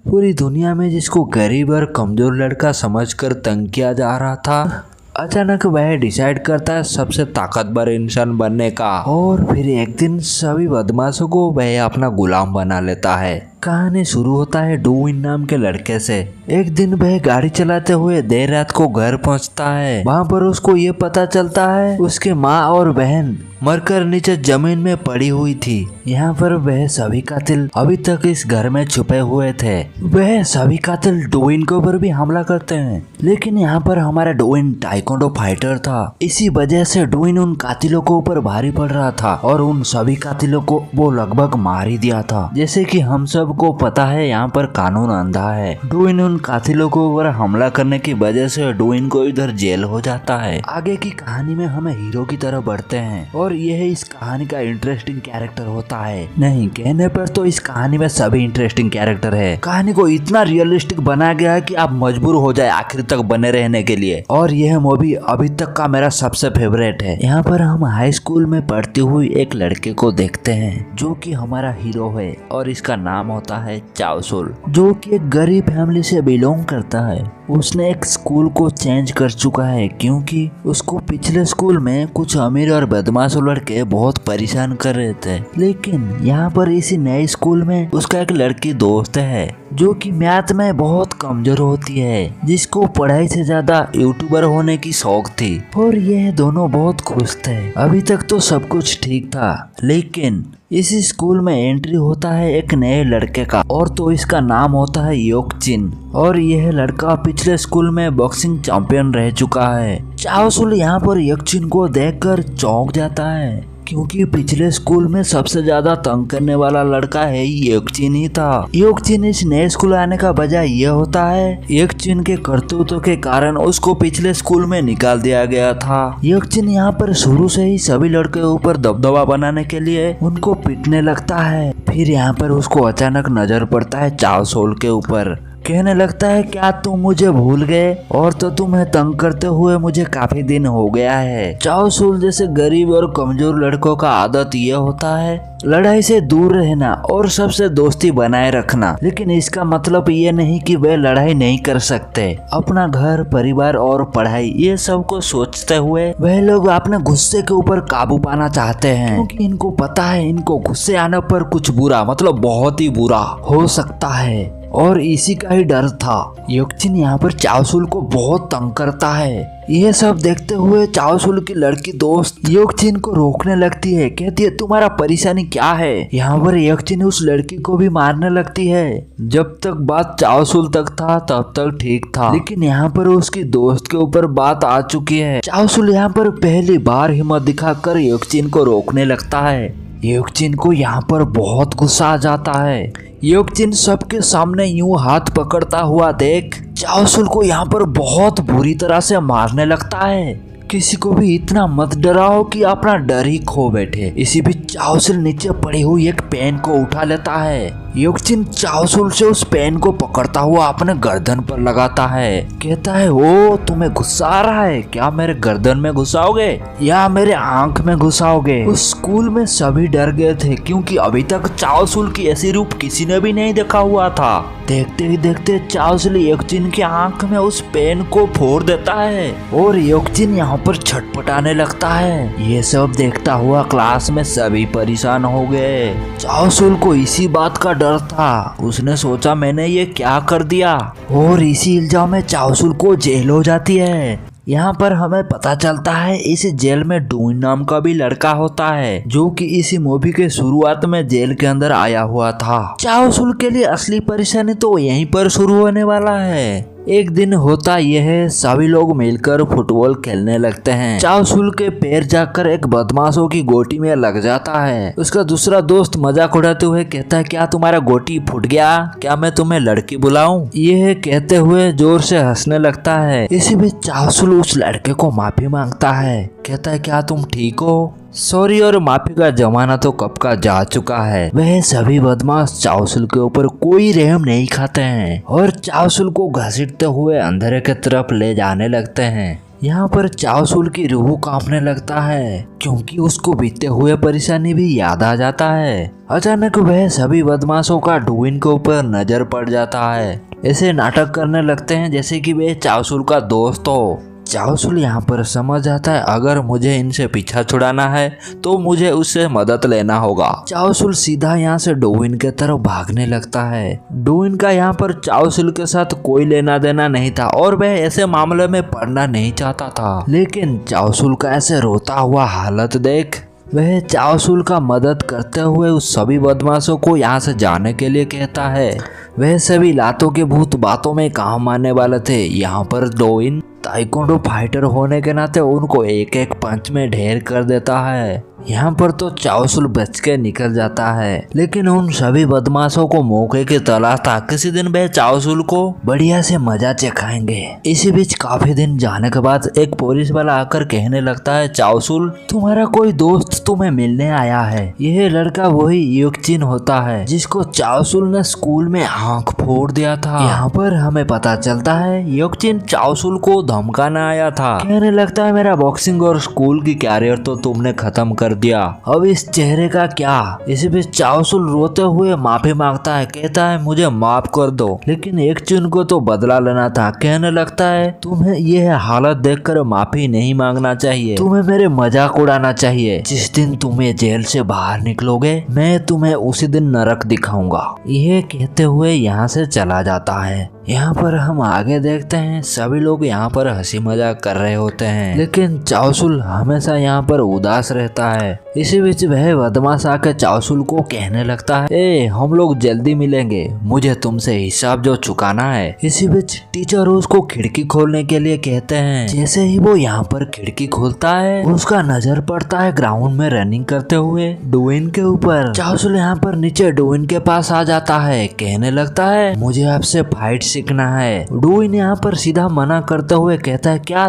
पूरी दुनिया में जिसको गरीब और कमजोर लड़का समझकर तंग किया जा रहा था, अचानक वह डिसाइड करता है सबसे ताकतवर इंसान बनने का, और फिर एक दिन सभी बदमाशों को वह अपना गुलाम बना लेता है। कहानी शुरू होता है डूइन नाम के लड़के से। एक दिन वह गाड़ी चलाते हुए देर रात को घर पहुंचता है। वहां पर उसको ये पता चलता है उसके माँ और बहन मरकर नीचे जमीन में पड़ी हुई थी। यहाँ पर वह सभी कातिल अभी तक इस घर में छुपे हुए थे। वह सभी कातिल डूइन के ऊपर भी हमला करते हैं, लेकिन यहाँ पर हमारा डूइन टाइकोंडो फाइटर था। इसी वजह से डूइन उन कातिलों के ऊपर भारी पड़ रहा था और उन सभी कातिलों को वो लगभग मार ही दिया था। जैसे कि हम सब को पता है, यहाँ पर कानून अंधा है। डूइन उन कातिलों के ऊपर हमला करने की वजह से डूइन को इधर जेल हो जाता है। आगे की कहानी में हमें हीरो की तरह बढ़ते हैं और यह इस कहानी का इंटरेस्टिंग कैरेक्टर होता है। नहीं, कहने पर तो इस कहानी में सभी इंटरेस्टिंग कैरेक्टर है। कहानी को इतना रियलिस्टिक बनाया गया है कि आप मजबूर हो जाए आखिर तक बने रहने के लिए, और यह मूवी अभी तक का मेरा सबसे फेवरेट है। यहाँ पर हम हाई स्कूल में पढ़ती हुई एक लड़के को देखते हैं जो कि हमारा हीरो है, और इसका नाम होता है चाओसुल, जो कि एक गरीब फैमिली से बिलोंग करता है। उसने एक स्कूल को चेंज कर चुका है क्योंकि उसको पिछले स्कूल में कुछ अमीर और बदमाश लड़के बहुत परेशान कर रहे थे। लेकिन यहाँ पर इसी नए स्कूल में उसका एक लड़की दोस्त है जो कि मैथ में बहुत कमजोर होती है, जिसको पढ़ाई से ज्यादा यूट्यूबर होने की शौक थी। और यह दोनों बहुत खुश थे। अभी तक तो सब कुछ ठीक था, लेकिन इसी स्कूल में एंट्री होता है एक नए लड़के का, और तो इसका नाम होता है योकचिन। और यह लड़का पिछले स्कूल में बॉक्सिंग चैंपियन रह चुका है। चाओसुल यहाँ पर योकचिन को देखकर चौंक जाता है क्योंकि पिछले स्कूल में सबसे ज्यादा तंग करने वाला लड़का है योकचिन ही था। योकचिन इस नए स्कूल आने का वजह यह होता है योकचिन के करतूतों के कारण उसको पिछले स्कूल में निकाल दिया गया था। योकचिन यहाँ पर शुरू से ही सभी लड़के ऊपर दबदबा बनाने के लिए उनको पीटने लगता है। फिर यहाँ पर उसको अचानक नजर पड़ता है चाओसुल के ऊपर। कहने लगता है, क्या तुम मुझे भूल गए? और तो तुम्हें तंग करते हुए मुझे काफी दिन हो गया है। चाओसुल जैसे गरीब और कमजोर लड़कों का आदत ये होता है लड़ाई से दूर रहना और सबसे दोस्ती बनाए रखना। लेकिन इसका मतलब ये नहीं कि वे लड़ाई नहीं कर सकते। अपना घर, परिवार और पढ़ाई ये सब को सोचते हुए वह लोग अपने गुस्से के ऊपर काबू पाना चाहते हैं, क्योंकि इनको पता है इनको गुस्से आने पर कुछ बुरा, मतलब बहुत ही बुरा हो सकता है, और इसी का ही डर था। योकचिन यहाँ पर चाओसुल को बहुत तंग करता है। यह सब देखते हुए चाओसुल की लड़की दोस्त योकचिन को रोकने लगती है। कहती है, तुम्हारा परेशानी क्या है? यहाँ पर योकचिन उस लड़की को भी मारने लगती है। जब तक बात चाओसुल तक था तब तक ठीक था, लेकिन यहाँ पर उसकी दोस्त के ऊपर बात आ चुकी है। चाओसुल यहाँ पर पहली बार हिम्मत दिखाकर योकचिन को रोकने लगता है। योकचिन को यहाँ पर बहुत गुस्सा आ जाता है। योकचिन सबके सामने यूं हाथ पकड़ता हुआ देख चाओसुल को यहाँ पर बहुत बुरी तरह से मारने लगता है। किसी को भी इतना मत डराओ कि अपना डर ही खो बैठे। इसी बीच चाओसुल नीचे पड़ी हुई एक पेन को उठा लेता है। योकचिन चाओसुल से उस पेन को पकड़ता हुआ अपने गर्दन पर लगाता है। कहता है, ओ तुम्हें गुस्सा आ रहा है? क्या मेरे गर्दन में घुसाओगे या मेरे आंख में घुसाओगे? उस स्कूल में सभी डर गए थे क्योंकि अभी तक चाओसुल की ऐसी रूप किसी ने भी नहीं देखा हुआ था। देखते ही देखते चाओसुल योकचिन की आंख में उस पेन को फोड़ देता है और योकचिन यहाँ पर छटपटाने लगता है। ये सब देखता हुआ क्लास में सभी परेशान हो गए। चाओसुल को इसी बात का डर था। उसने सोचा मैंने ये क्या कर दिया, और इसी इल्जाम में चाओसुल को जेल हो जाती है। यहाँ पर हमें पता चलता है इस जेल में डूइन नाम का भी लड़का होता है, जो कि इसी मूवी के शुरुआत में जेल के अंदर आया हुआ था। चाओसुल के लिए असली परेशानी तो यहीं पर शुरू होने वाला है। एक दिन होता यह, सभी लोग मिलकर फुटबॉल खेलने लगते हैं। चाओसुल के पैर जाकर एक बदमाशों की गोटी में लग जाता है। उसका दूसरा दोस्त मजाक उड़ाते हुए कहता है, क्या तुम्हारा गोटी फूट गया? क्या मैं तुम्हें लड़की बुलाऊं? यह कहते हुए जोर से हंसने लगता है। इसी बीच चाओसुल उस लड़के को माफी मांगता है। कहता है, क्या तुम ठीक हो? सॉरी और माफी का जमाना तो कब का जा चुका है। वह सभी बदमाश चाओसुल के ऊपर कोई रहम नहीं खाते हैं और चाओसुल को घसीटते हुए अंधेरे की तरफ ले जाने लगते हैं। यहाँ पर चावसुल की रूह कांपने लगता है क्योंकि उसको बीते हुए परेशानी भी याद आ जाता है। अचानक वह सभी बदमाशों का डुइन के ऊपर नजर पड़ जाता है। ऐसे नाटक करने लगते हैं जैसे कि वे चावसुल का दोस्त हो। चावसुल यहाँ पर समझ आता है अगर मुझे इनसे पीछा छुड़ाना है तो मुझे उससे मदद लेना होगा। चावसुल सीधा यहाँ से डोविन के तरफ भागने लगता है। डोविन का यहाँ पर चावसुल के साथ कोई लेना देना नहीं था और वह ऐसे मामले में पड़ना नहीं चाहता था, लेकिन चावसुल का ऐसे रोता हुआ हालत देख वह चावसुल का मदद करते हुए उस सभी बदमाशों को यहाँ से जाने के लिए कहता है। वह सभी लातों के भूत बातों में काम आने वाले थे। यहाँ पर डोइन ताइक्वांडो फाइटर होने के नाते उनको एक एक पंच में ढेर कर देता है। यहाँ पर तो चावसुल बच के निकल जाता है, लेकिन उन सभी बदमाशों को मौके की तलाश था। किसी दिन वे चावसुल को बढ़िया से मजा चखाएंगे। इसी बीच काफी दिन जाने के बाद एक पुलिस वाला आकर कहने लगता है, चावसुल तुम्हारा कोई दोस्त तुम्हें मिलने आया है। यह लड़का वही योकचिन होता है जिसको चावसुल ने स्कूल में आंख फोड़ दिया था। यहाँ पर हमें पता चलता है योकचिन चावसुल को धमकाना आया था। कहने लगता है मेरा बॉक्सिंग और स्कूल की कैरियर तो तुमने खत्म कर दिया, अब इस चेहरे का क्या। इसी बीच चावसुल रोते हुए माफी मांगता है, कहता है मुझे माफ कर दो, लेकिन योकचिन को तो बदला लेना था। कहने लगता है तुम्हें यह हालत देखकर माफी नहीं मांगना चाहिए, तुम्हें मेरे मजाक उड़ाना चाहिए। जिस दिन तुम्हें जेल से बाहर निकलोगे मैं तुम्हें उसी दिन नरक दिखाऊंगा। यह कहते हुए यहाँ से चला जाता है। यहाँ पर हम आगे देखते हैं सभी लोग यहाँ पर हंसी मजाक कर रहे होते हैं, लेकिन चावसुल हमेशा यहाँ पर उदास रहता है। इसी बीच वह बदमाश आके चावसुल को कहने लगता है, ए हम लोग जल्दी मिलेंगे, मुझे तुमसे हिसाब जो चुकाना है। इसी बीच टीचर उसको खिड़की खोलने के लिए कहते हैं। जैसे ही वो यहाँ पर खिड़की खोलता है उसका नजर पड़ता है ग्राउंड में रनिंग करते हुए डुइन के ऊपर। चावसुल यहाँ पर नीचे डुइन के पास आ जाता है, कहने लगता है मुझे आपसे फाइट सीखना है। डुइन यहाँ पर सीधा मना करते हुए कहता है, क्या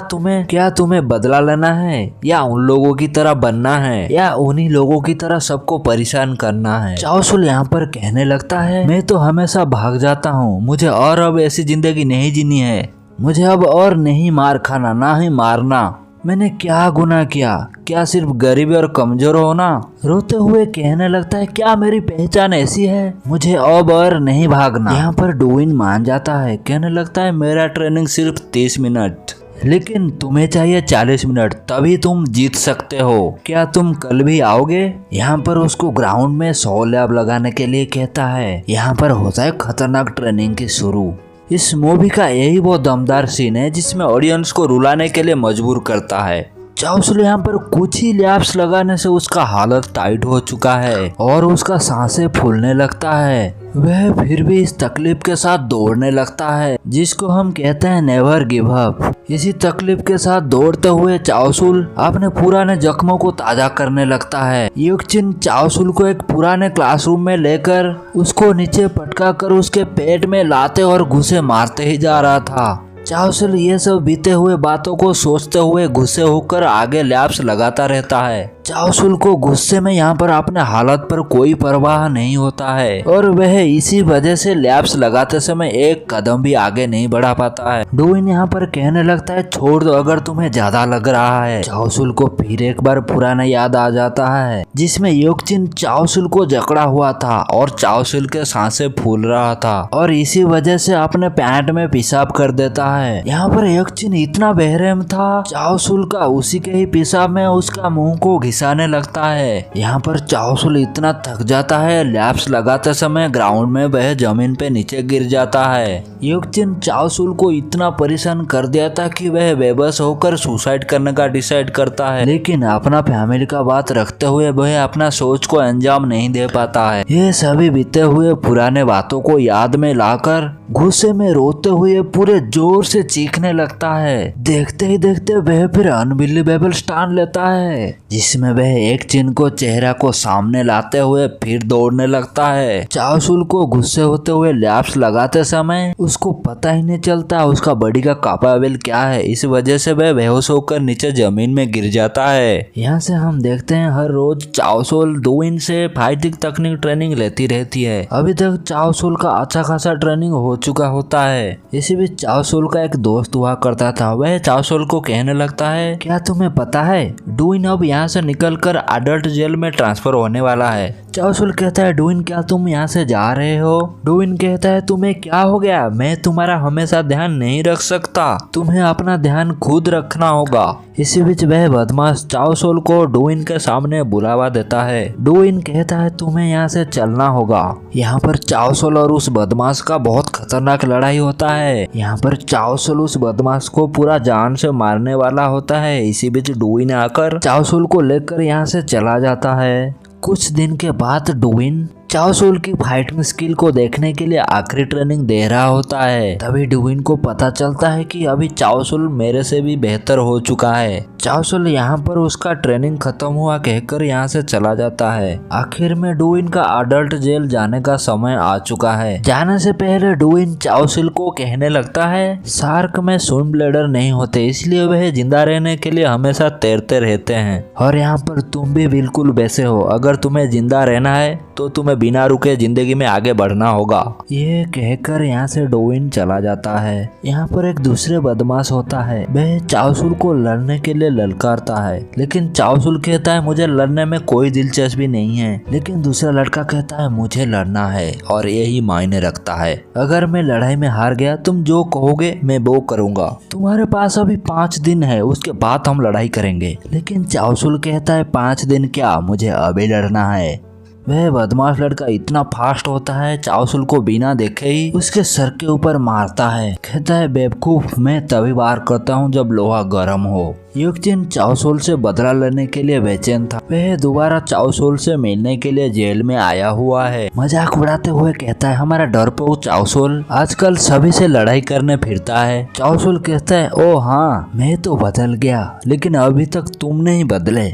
तुम्हें बदला लेना है या उन लोगों की तरह बनना है या उन्हीं लोगों की तरह सबको परेशान करना है। चावसुल यहाँ पर कहने लगता है मैं तो हमेशा भाग जाता हूँ, मुझे और अब ऐसी जिंदगी नहीं जीनी है, मुझे अब और नहीं मार खाना ना ही मारना। मैंने क्या गुनाह किया, क्या सिर्फ गरीब और कमजोर होना। रोते हुए कहने लगता है क्या मेरी पहचान ऐसी है, मुझे अब और नहीं भागना। यहाँ पर डुइन मान जाता है, कहने लगता है मेरा ट्रेनिंग सिर्फ 30 मिनट, लेकिन तुम्हें चाहिए 40 मिनट, तभी तुम जीत सकते हो। क्या तुम कल भी आओगे। यहाँ पर उसको ग्राउंड में 100 लैब लगाने के लिए कहता है। यहाँ पर होता है खतरनाक ट्रेनिंग की शुरू। इस मूवी का यही वो दमदार सीन है जिसमें ऑडियंस को रुलाने के लिए मजबूर करता है। चावसुल यहाँ पर कुछ ही लैब्स लगाने से उसका हालत टाइट हो चुका है और उसका सांसें फूलने लगता है। वह फिर भी इस तकलीफ के साथ दौड़ने लगता है जिसको हम कहते हैं नेवर गिव अप। इसी तकलीफ के साथ दौड़ते हुए चावसुल अपने पुराने जख्मों को ताजा करने लगता है। योकचिन चावसुल को एक पुराने क्लासरूम में लेकर उसको नीचे पटका कर उसके पेट में लाते और घुसे मारते ही जा रहा था। चावसुल ये सब बीते हुए बातों को सोचते हुए गुस्से होकर आगे लैब्स लगाता रहता है। चावसुल को गुस्से में यहाँ पर अपने हालत पर कोई परवाह नहीं होता है और वह इसी वजह से लैब्स लगाते समय एक कदम भी आगे नहीं बढ़ा पाता है। डुइन यहाँ पर कहने लगता है छोड़ दो अगर तुम्हें ज्यादा लग रहा है। चावसुल को फिर एक बार पुराना याद आ जाता है जिसमें योकचिन चावसुल को जकड़ा हुआ था और चावसुल के सांसें फूल रहा था और इसी वजह से अपने पैंट में पेशाब कर देता है। यहाँ पर योकचिन इतना बेरहम था, चावसुल का उसी के ही पेशाब में उसका मुंह को घिसाने लगता है। यहाँ पर चावसुल इतना थक जाता है लैब्स लगाते समय ग्राउंड में वह जमीन पे नीचे गिर जाता है। योकचिन चावसुल को इतना परेशान कर दिया था कि वह बेबस होकर सुसाइड करने का डिसाइड करता है, लेकिन अपना फैमिली का बात रखते हुए वह अपना सोच को अंजाम नहीं दे पाता है। ये सभी बीते हुए पुराने बातों को याद में लाकर गुस्से में रोते हुए पूरे जोर से चीखने लगता है। देखते ही देखते वह फिर अनबिलीवेबल स्टैंड लेता है जिसमें जिसमें वह एक चिन को चेहरा को सामने लाते हुए फिर दौड़ने लगता है। चाओसुल को गुस्से होते हुए लैप्स लगाते समय उसको पता ही नहीं चलता उसका बॉडी का कैपेबल क्या है, इस वजह से वह बेहोश होकर नीचे जमीन में गिर जाता है। यहाँ से हम देखते हैं हर रोज चाओसुल डुइन से फाइटिंग तकनीक ट्रेनिंग लेती रहती है। अभी तक चाओसुल का अच्छा खासा ट्रेनिंग हो चुका होता है। इसी बीच चाओसुल का एक दोस्त हुआ करता था, वह चाओसुल को कहने लगता है, क्या तुम्हें पता है डुइन अब यहाँ से निकलकर अडल्ट जेल में ट्रांसफर होने वाला है। चाओसुल कहता है, डुइन क्या तुम यहाँ से जा रहे हो? डुइन कहता है, तुम्हें क्या हो गया? मैं तुम्हारा हमेशा ध्यान नहीं रख सकता, तुम्हें अपना ध्यान खुद रखना होगा। इसी बीच वह बदमाश चाओसुल को डुइन के सामने बुलावा देता है। डुइन कहता है, तुम्हें यहाँ से चलना होगा। यहाँ पर चाओसुल और उस बदमाश का बहुत खतरनाक लड़ाई होता है। यहाँ पर चाओसुल उस बदमाश को पूरा जान से मारने वाला होता है। इसी बीच डुइन आकर चाओसुल को लेकर यहाँ से चला जाता है। कुछ दिन के बाद डुइन चाओसुल की फाइटिंग स्किल को देखने के लिए आखिरी ट्रेनिंग दे रहा होता है। तभी डुइन को पता चलता है कि अभी चाओसुल मेरे से भी बेहतर हो चुका है। चाओसुल यहाँ पर उसका ट्रेनिंग खत्म हुआ कहकर यहाँ से चला जाता है। आखिर में डुइन का अडल्ट जेल जाने का समय आ चुका है। जाने से पहले डुइन चाओसुल को कहने लगता है, शार्क में स्विम ब्लेडर नहीं होते, इसलिए वह जिंदा रहने के लिए हमेशा तैरते रहते हैं और यहाँ पर तुम भी बिल्कुल वैसे हो। अगर तुम्हें जिंदा रहना है तो तुम्हें बिना रुके जिंदगी में आगे बढ़ना होगा। ये कहकर यहाँ से डुइन चला जाता है। यहाँ पर एक दूसरे बदमाश होता है, वह चाओसुल को लड़ने के लिए ललकारता है, लेकिन चाओसुल कहता है मुझे लड़ने में कोई दिलचस्पी नहीं है। लेकिन दूसरा लड़का कहता है मुझे लड़ना है और यही मायने रखता है। अगर मैं लड़ाई में हार गया तुम जो कहोगे मैं वो करूंगा। तुम्हारे पास अभी 5 दिन है, उसके बाद हम लड़ाई करेंगे। लेकिन चाओसुल कहता है 5 दिन क्या, मुझे अभी लड़ना है। वह बदमाश लड़का इतना फास्ट होता है, चाओसुल को बिना देखे ही उसके सर के ऊपर मारता है। कहता है बेवकूफ, मैं तभी वार करता हूँ जब लोहा गर्म हो। युक्चिन चाओसुल से बदला लेने के लिए बेचैन था। वह दोबारा चाओसुल से मिलने के लिए जेल में आया हुआ है। मजाक उड़ाते हुए कहता है, हमारा डरपोक चाओसुल आजकल सभी से लड़ाई करने फिरता है। चाओसुल कहता है, ओ हाँ, मैं तो बदल गया, लेकिन अभी तक तुम नहीं बदले।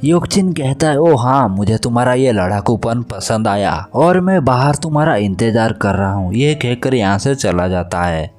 युक्चिन कहता है, ओ हाँ, मुझे तुम्हारा ये लड़ाकूपन पसंद आया और मैं बाहर तुम्हारा इंतजार कर रहा हूँ। ये कहकर यहाँ से चला जाता है।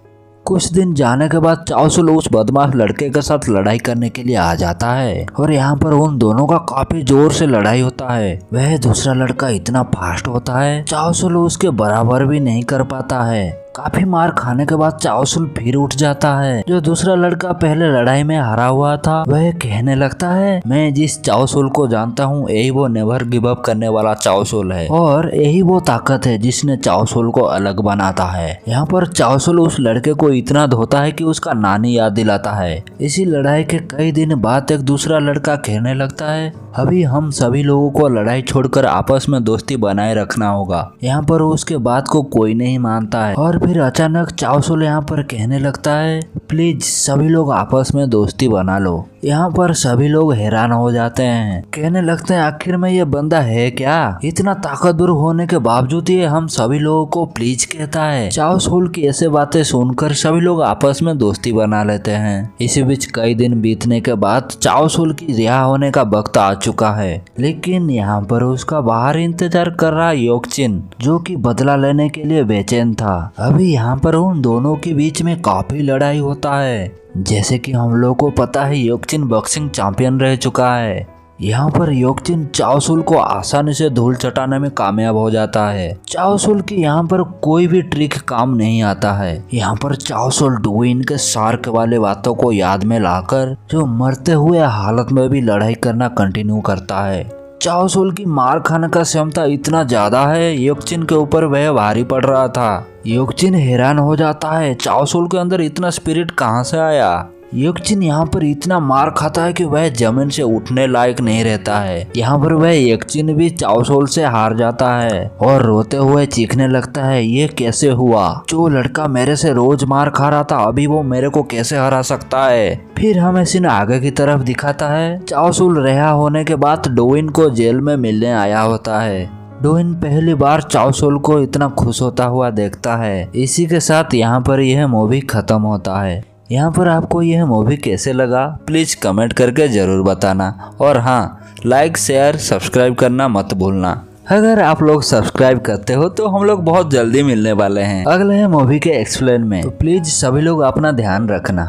कुछ दिन जाने के बाद चाओसुल उस बदमाश लड़के के साथ लड़ाई करने के लिए आ जाता है और यहाँ पर उन दोनों का काफी जोर से लड़ाई होता है। वह दूसरा लड़का इतना फास्ट होता है, चाओसुल उसके बराबर भी नहीं कर पाता है। काफी मार खाने के बाद चाओसुल फिर उठ जाता है। जो दूसरा लड़का पहले लड़ाई में हारा हुआ था वह कहने लगता है, मैं जिस चाओसुल को जानता हूँ यही वो नेवर गिव अप करने वाला चाओसुल है और यही वो ताकत है जिसने चाओसुल को अलग बनाता है। यहाँ पर चाओसुल उस लड़के को इतना धोता है कि उसका नानी याद दिलाता है। इसी लड़ाई के कई दिन बाद एक दूसरा लड़का कहने लगता है, अभी हम सभी लोगों को लड़ाई छोड़कर आपस में दोस्ती बनाए रखना होगा। यहाँ पर उसके बात को कोई नहीं मानता है और फिर अचानक चाओसुल यहाँ पर कहने लगता है, प्लीज सभी लोग आपस में दोस्ती बना लो। यहाँ पर सभी लोग हैरान हो जाते हैं, कहने लगते हैं आखिर में ये बंदा है क्या, इतना ताकतवर होने के बावजूद ये हम सभी लोगों को प्लीज कहता है। चाओसुल की ऐसे बातें सुनकर सभी लोग आपस में दोस्ती बना लेते हैं। इसी बीच कई दिन बीतने के बाद चाओसुल की रिहा होने का वक्त आ चुका है, लेकिन यहाँ पर उसका बाहर इंतजार कर रहा युक्चिन, जो कि बदला लेने के लिए बेचैन था। अभी यहाँ पर उन दोनों के बीच में काफी लड़ाई होता है। जैसे कि हम लोगों को पता है युक्चिन बॉक्सिंग चैंपियन रह चुका है। यहाँ पर युक्चिन चाओसुल को आसानी से धूल चटाने में कामयाब हो जाता है। चाओसुल की यहाँ पर कोई भी ट्रिक काम नहीं आता है। यहाँ पर चाओसुल डुइन के शार्क वाले बातों को याद में लाकर जो मरते हुए हालत में भी लड़ाई करना कंटिन्यू करता है। चाओसुल की मार खाने का क्षमता इतना ज्यादा है, युक्चिन के ऊपर वह भारी पड़ रहा था। युक्चिन हैरान हो जाता है, चाओसुल के अंदर इतना स्पिरिट कहाँ से आया। युक्चिन यहाँ पर इतना मार खाता है कि वह जमीन से उठने लायक नहीं रहता है। यहाँ पर वह युक्चिन भी चाओसुल से हार जाता है और रोते हुए चीखने लगता है, ये कैसे हुआ, जो लड़का मेरे से रोज मार खा रहा था अभी वो मेरे को कैसे हरा सकता है। फिर हमें सीन आगे की तरफ दिखाता है। चाओसुल रिहा होने के बाद डुइन को जेल में मिलने आया होता है। डुइन पहली बार चाओसुल को इतना खुश होता हुआ देखता है। इसी के साथ यहाँ पर यह मूवी खत्म होता है। यहाँ पर आपको यह मूवी कैसे लगा प्लीज कमेंट करके जरूर बताना, और हाँ, लाइक शेयर सब्सक्राइब करना मत भूलना। अगर आप लोग सब्सक्राइब करते हो तो हम लोग बहुत जल्दी मिलने वाले हैं अगले मूवी के एक्सप्लेन में, तो प्लीज सभी लोग अपना ध्यान रखना।